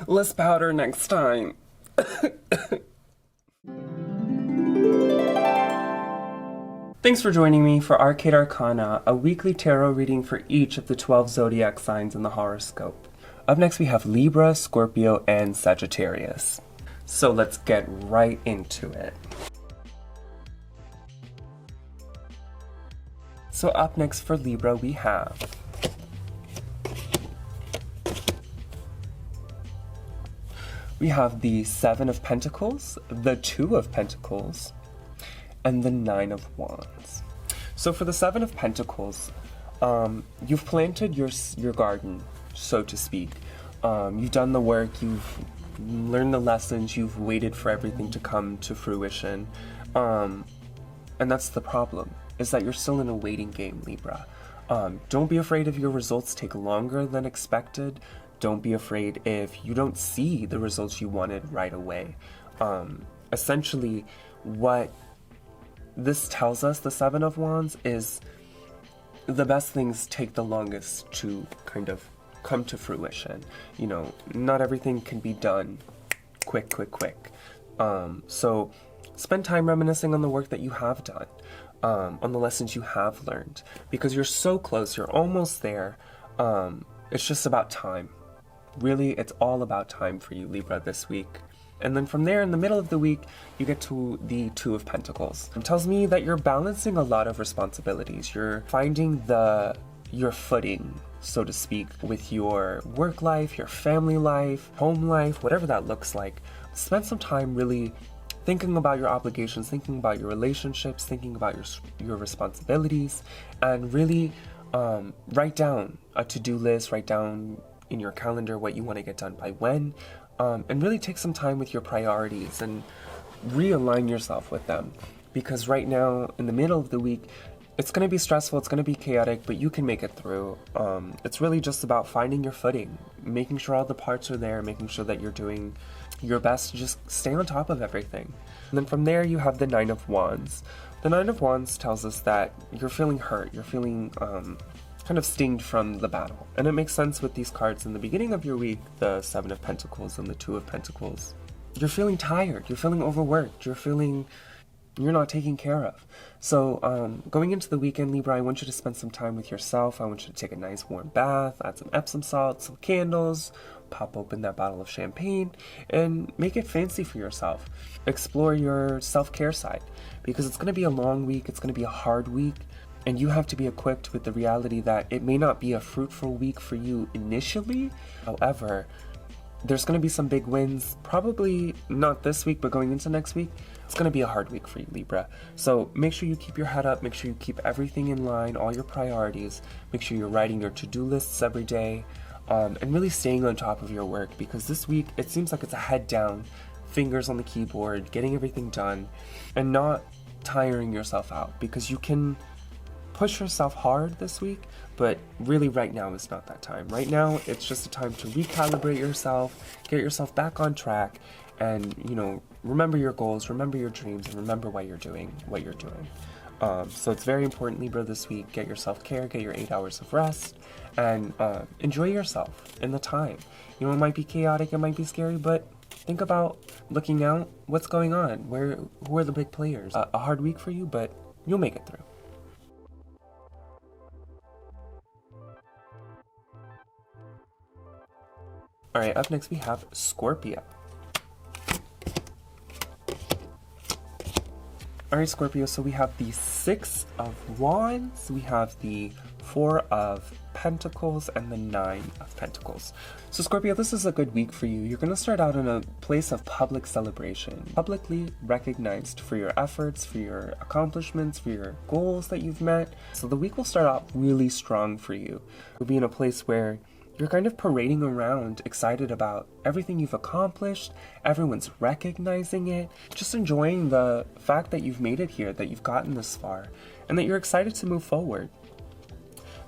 Less powder next time. Thanks for joining me for Arcade Arcana, a weekly tarot reading for each of the 12 zodiac signs in the horoscope. Up next we have Libra, Scorpio, and Sagittarius. So let's get right into it. So up next for Libra we have the Seven of Pentacles, the Two of Pentacles, and the Nine of Wands. So for the Seven of Pentacles, you've planted your garden, so to speak. You've done the work, you've learned the lessons, you've waited for everything to come to fruition. And that's the problem, is that you're still in a waiting game, Libra. Don't be afraid if your results take longer than expected. Don't be afraid if you don't see the results you wanted right away. Essentially, what this tells us, the Seven of Wands, is the best things take the longest to kind of come to fruition. You know, not everything can be done quick. So spend time reminiscing on the work that you have done, on the lessons you have learned, because you're so close, you're almost there. It's just about time. Really, it's all about time for you, Libra, this week. And then from there, in the middle of the week, you get to the Two of Pentacles. It tells me that you're balancing a lot of responsibilities. You're finding your footing, so to speak, with your work life, your family life, home life, whatever that looks like. Spend some time really thinking about your obligations, thinking about your relationships, thinking about your responsibilities, and really write down a to-do list, write down in your calendar what you want to get done by when, and really take some time with your priorities and realign yourself with them. Because right now, in the middle of the week, it's going to be stressful, it's going to be chaotic, but you can make it through. It's really just about finding your footing, making sure all the parts are there, making sure that you're doing your best to just stay on top of everything. And then from there, you have the Nine of Wands. The Nine of Wands tells us that you're feeling hurt, you're feeling kind of stinged from the battle. And it makes sense with these cards in the beginning of your week, the Seven of Pentacles and the Two of Pentacles. You're feeling tired, you're feeling overworked, you're feeling you're not taken care of. So going into the weekend, Libra, I want you to spend some time with yourself. I want you to take a nice warm bath, add some Epsom salt, some candles, pop open that bottle of champagne, and make it fancy for yourself. Explore your self-care side, because it's going to be a long week, it's going to be a hard week, and you have to be equipped with the reality that it may not be a fruitful week for you initially. However, there's going to be some big wins, probably not this week, but going into next week, it's going to be a hard week for you, Libra. So make sure you keep your head up, make sure you keep everything in line, all your priorities, make sure you're writing your to-do lists every day, and really staying on top of your work, because this week, it seems like it's a head down, fingers on the keyboard, getting everything done, and not tiring yourself out, because you can push yourself hard this week, but really right now is not that time. Right now, it's just a time to recalibrate yourself, get yourself back on track, and, you know, remember your goals, remember your dreams, and remember why you're doing what you're doing. So it's very important, Libra, this week. Get your self-care, get your 8 hours of rest, and enjoy yourself in the time. You know, it might be chaotic, it might be scary, but think about looking out, what's going on, who are the big players. A hard week for you, but you'll make it through. Alright, up next we have Scorpio. Alright, Scorpio, so we have the Six of Wands, we have the Four of Pentacles, and the Nine of Pentacles. So Scorpio, this is a good week for you. You're going to start out in a place of public celebration, publicly recognized for your efforts, for your accomplishments, for your goals that you've met. So the week will start out really strong for you. You'll be in a place where you're kind of parading around, excited about everything you've accomplished, everyone's recognizing it, just enjoying the fact that you've made it here, that you've gotten this far, and that you're excited to move forward.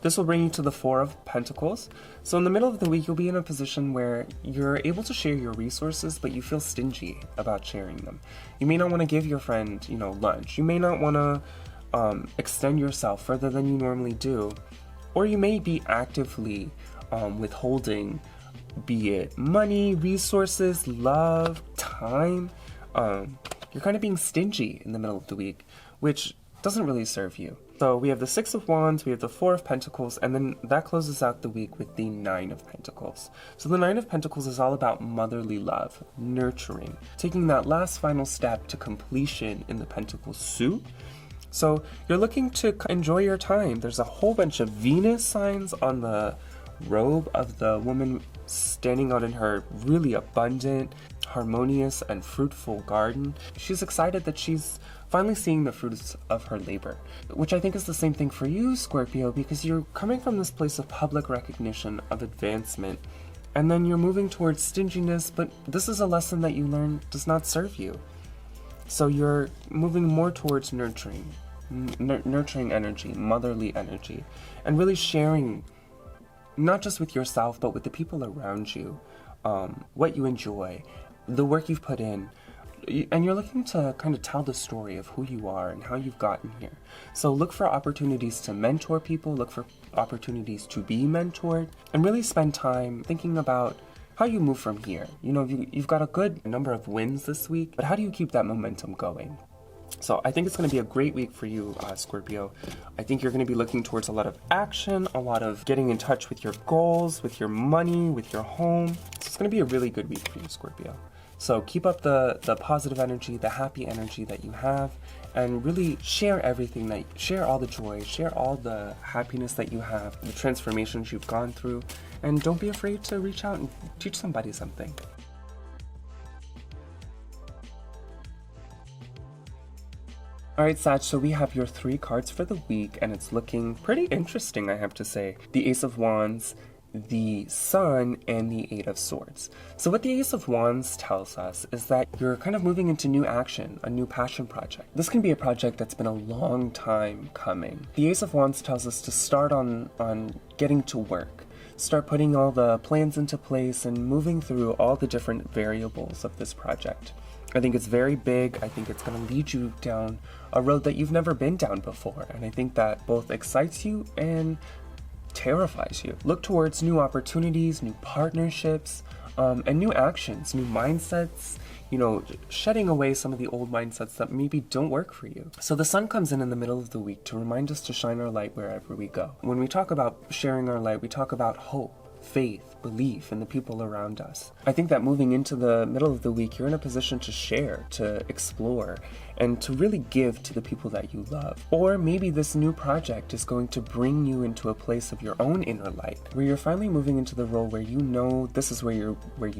This will bring you to the Four of Pentacles. So in the middle of the week, you'll be in a position where you're able to share your resources, but you feel stingy about sharing them. You may not want to give your friend, lunch. You may not want to extend yourself further than you normally do. Or you may be actively withholding, be it money, resources, love, time. You're kind of being stingy in the middle of the week, which doesn't really serve you. So we have the Six of Wands, we have the Four of Pentacles, and then that closes out the week with the Nine of Pentacles. So the Nine of Pentacles is all about motherly love, nurturing, taking that last final step to completion in the Pentacles suit. So you're looking to enjoy your time. There's a whole bunch of Venus signs on the robe of the woman standing out in her really abundant, harmonious, and fruitful garden. She's excited that she's finally seeing the fruits of her labor, which I think is the same thing for you, Scorpio, because you're coming from this place of public recognition, of advancement, and then you're moving towards stinginess, but this is a lesson that you learn does not serve you. So you're moving more towards nurturing energy, motherly energy, and really sharing, not just with yourself, but with the people around you, what you enjoy, the work you've put in, and you're looking to kind of tell the story of who you are and how you've gotten here. So look for opportunities to mentor people, look for opportunities to be mentored, and really spend time thinking about how you move from here. You know, you've got a good number of wins this week, but how do you keep that momentum going? So I think it's going to be a great week for you, Scorpio. I think you're going to be looking towards a lot of action, a lot of getting in touch with your goals, with your money, with your home. So it's going to be a really good week for you, Scorpio. So keep up the positive energy, the happy energy that you have, and really share everything, share all the joy, share all the happiness that you have, the transformations you've gone through, and don't be afraid to reach out and teach somebody something. Alright, Sag, so we have your 3 cards for the week, and it's looking pretty interesting, I have to say. The Ace of Wands, the Sun, and the Eight of Swords. So what the Ace of Wands tells us is that you're kind of moving into new action, a new passion project. This can be a project that's been a long time coming. The Ace of Wands tells us to start on getting to work. Start putting all the plans into place and moving through all the different variables of this project. I think it's very big. I think it's going to lead you down a road that you've never been down before. And I think that both excites you and terrifies you. Look towards new opportunities, new partnerships, and new actions, new mindsets, you know, shedding away some of the old mindsets that maybe don't work for you. So the sun comes in the middle of the week to remind us to shine our light wherever we go. When we talk about sharing our light, we talk about hope, faith, belief in the people around us. I think that moving into the middle of the week, you're in a position to share, to explore, and to really give to the people that you love. Or maybe this new project is going to bring you into a place of your own inner light, where you're finally moving into the role where you know this is where you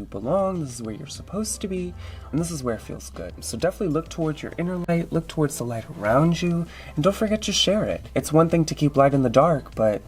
belong, this is where you're supposed to be, and this is where it feels good. So definitely look towards your inner light, look towards the light around you, and don't forget to share it. It's one thing to keep light in the dark, but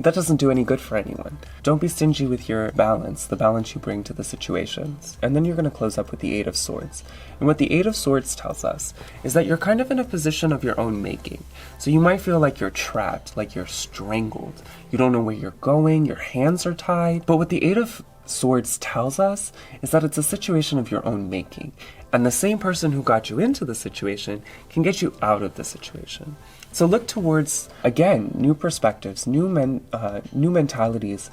that doesn't do any good for anyone. Don't be stingy with your balance, the balance you bring to the situations. And then you're going to close up with the Eight of Swords. And what the Eight of Swords tells us is that you're kind of in a position of your own making. So you might feel like you're trapped, like you're strangled. You don't know where you're going, your hands are tied. But what the Eight of Swords tells us is that it's a situation of your own making. And the same person who got you into the situation can get you out of the situation. So look towards, again, new perspectives, new mentalities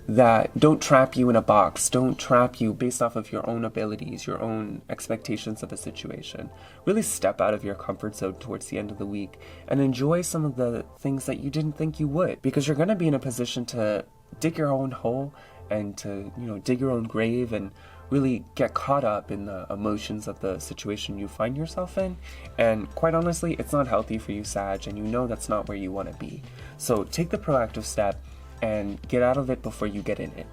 that don't trap you in a box, don't trap you based off of your own abilities, your own expectations of a situation. Really step out of your comfort zone towards the end of the week and enjoy some of the things that you didn't think you would, because you're going to be in a position to dig your own hole and to, dig your own grave and really get caught up in the emotions of the situation you find yourself in. And quite honestly, it's not healthy for you, Sag, and you know that's not where you want to be. So take the proactive step and get out of it before you get in it.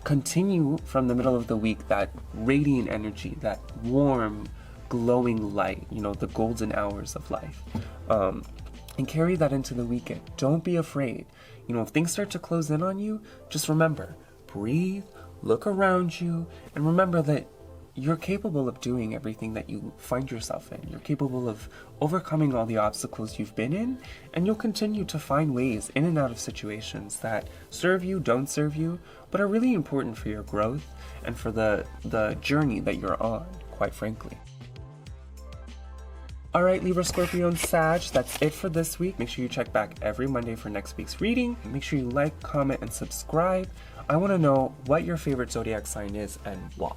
Continue from the middle of the week that radiant energy, that warm, glowing light, the golden hours of life. And carry that into the weekend. Don't be afraid. If things start to close in on you, just remember, breathe, look around you, and remember that you're capable of doing everything that you find yourself in. You're capable of overcoming all the obstacles you've been in, and you'll continue to find ways in and out of situations that serve you, don't serve you, but are really important for your growth and for the journey that you're on, quite frankly. All right, Libra, Scorpio, and Sag, that's it for this week. Make sure you check back every Monday for next week's reading. Make sure you like, comment, and subscribe. I want to know what your favorite zodiac sign is and why.